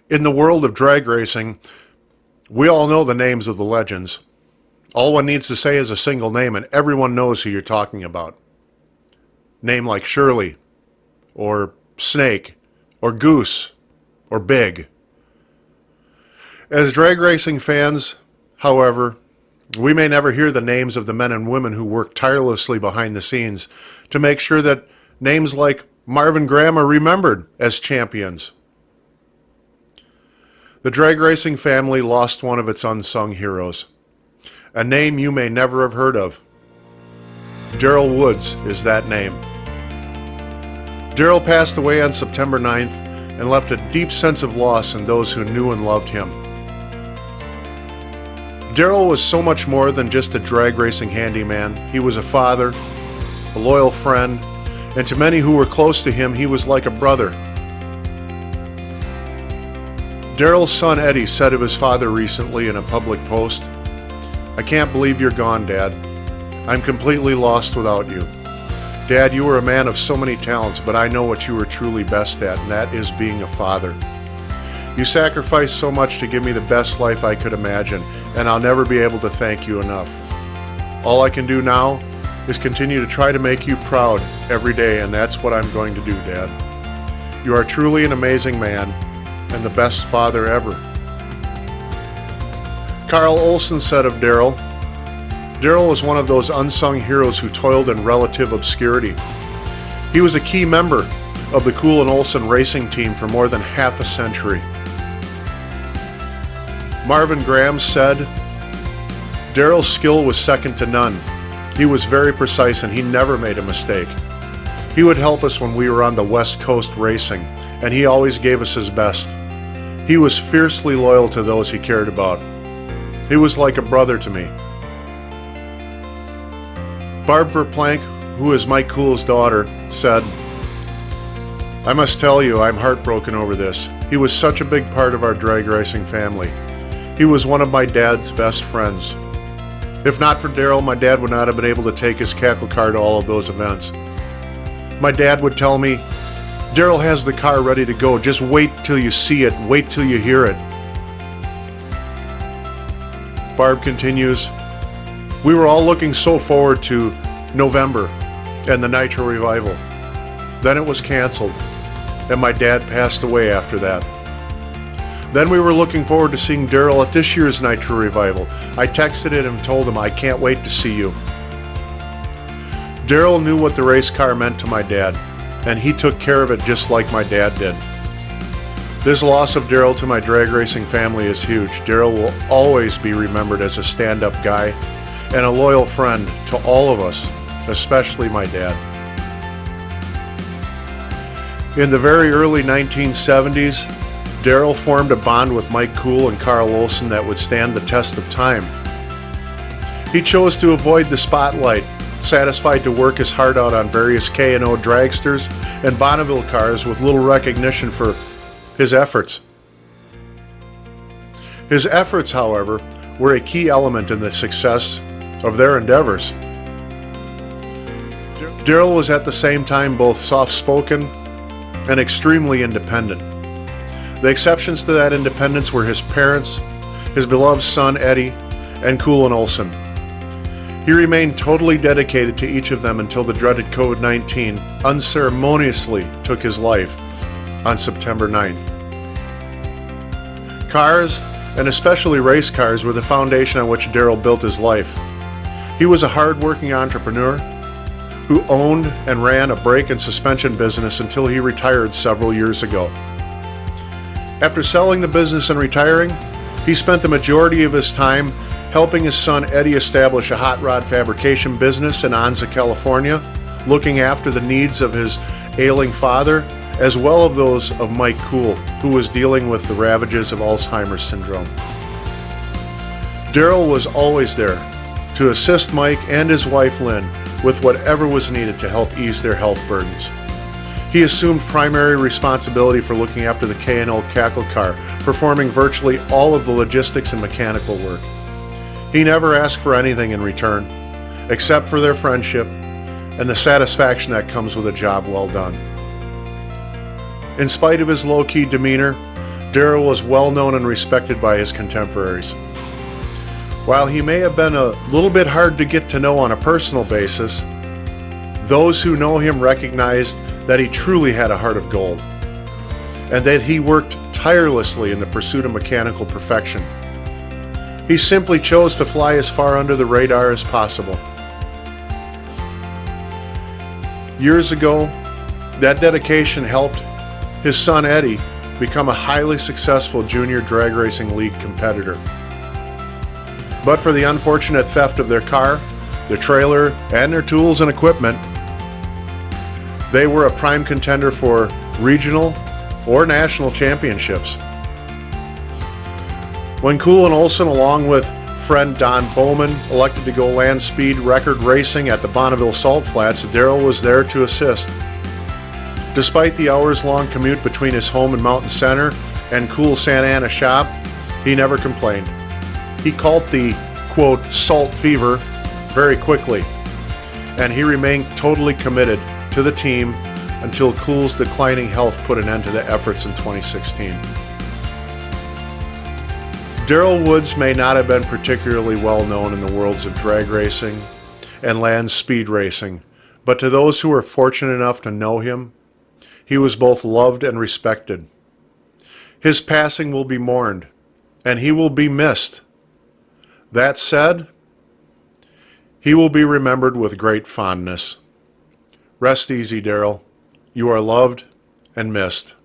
In the world of drag racing, we all know the names of the legends. All one needs to say is a single name and everyone knows who you're talking about. Name like Shirley, or Snake, or Goose, or Big. As drag racing fans, however, we may never hear the names of the men and women who work tirelessly behind the scenes to make sure that names like Marvin Graham are remembered as champions. The drag racing family lost one of its unsung heroes, a name you may never have heard of. Daryl Woods is that name. Daryl passed away on September 9th and left a deep sense of loss in those who knew and loved him. Daryl was so much more than just a drag racing handyman. He was a father, a loyal friend, and to many who were close to him, he was like a brother. Daryl's son Eddie said of his father recently in a public post, "I can't believe you're gone, Dad. I'm completely lost without you. Dad, you were a man of so many talents, but I know what you were truly best at, and that is being a father. You sacrificed so much to give me the best life I could imagine, and I'll never be able to thank you enough. All I can do now is continue to try to make you proud every day, and that's what I'm going to do, Dad. You are truly an amazing man and the best father ever." Kuhl and Olson said of Daryl, "Daryl was one of those unsung heroes who toiled in relative obscurity. He was a key member of the Kuhl and Olson racing team for more than half a century." Marvin Graham said, "Daryl's skill was second to none. He was very precise and he never made a mistake. He would help us when we were on the West Coast racing, and he always gave us his best. He was fiercely loyal to those he cared about. He was like a brother to me." Barb Verplank, who is Mike Kuhl's daughter, said, "I must tell you, I'm heartbroken over this. He was such a big part of our drag racing family. He was one of my dad's best friends. If not for Daryl, my dad would not have been able to take his cackle car to all of those events. My dad would tell me, 'Daryl has the car ready to go. Just wait till you see it. Wait till you hear it.'" Barb continues, "We were all looking so forward to November and the Nitro Revival. Then it was canceled, and my dad passed away after that. Then we were looking forward to seeing Daryl at this year's Nitro Revival. I texted him and told him, 'I can't wait to see you.' Daryl knew what the race car meant to my dad, and he took care of it just like my dad did. This loss of Daryl to my drag racing family is huge. Daryl will always be remembered as a stand-up guy and a loyal friend to all of us, especially my dad." In the very early 1970s, Daryl formed a bond with Mike Kuhl and Kuhl and Olson that would stand the test of time. He chose to avoid the spotlight, satisfied to work his heart out on various K&O dragsters and Bonneville cars with little recognition for his efforts. His efforts, however, were a key element in the success of their endeavors. Daryl was at the same time both soft-spoken and extremely independent. The exceptions to that independence were his parents, his beloved son Eddie, and Kuhl and Olson. He remained totally dedicated to each of them until the dreaded COVID-19 unceremoniously took his life on September 9th. Cars, and especially race cars, were the foundation on which Daryl built his life. He was a hard-working entrepreneur who owned and ran a brake and suspension business until he retired several years ago. After selling the business and retiring, he spent the majority of his time helping his son Eddie establish a hot rod fabrication business in Unsung, California, looking after the needs of his ailing father, as well as those of Mike Kuhl, who was dealing with the ravages of Alzheimer's syndrome. Daryl was always there to assist Mike and his wife Lynn with whatever was needed to help ease their health burdens. He assumed primary responsibility for looking after the K&O cackle car, performing virtually all of the logistics and mechanical work. He never asked for anything in return, except for their friendship and the satisfaction that comes with a job well done. In spite of his low-key demeanor, Daryl was well known and respected by his contemporaries. While he may have been a little bit hard to get to know on a personal basis, those who know him recognized that he truly had a heart of gold, and that he worked tirelessly in the pursuit of mechanical perfection. He simply chose to fly as far under the radar as possible. Years ago, that dedication helped his son Eddie become a highly successful junior drag racing league competitor. But for the unfortunate theft of their car, their trailer, and their tools and equipment, they were a prime contender for regional or national championships. When Kuhl and Olson, along with friend Don Bowman, elected to go land speed record racing at the Bonneville Salt Flats, Daryl was there to assist. Despite the hours-long commute between his home in Mountain Center and Kuhl's Santa Ana shop, he never complained. He caught the, quote, salt fever very quickly, and he remained totally committed to the team until Kuhl's declining health put an end to the efforts in 2016. Daryl Woods may not have been particularly well known in the worlds of drag racing and land speed racing, but to those who were fortunate enough to know him, he was both loved and respected. His passing will be mourned, and he will be missed. That said, he will be remembered with great fondness. Rest easy, Daryl. You are loved and missed.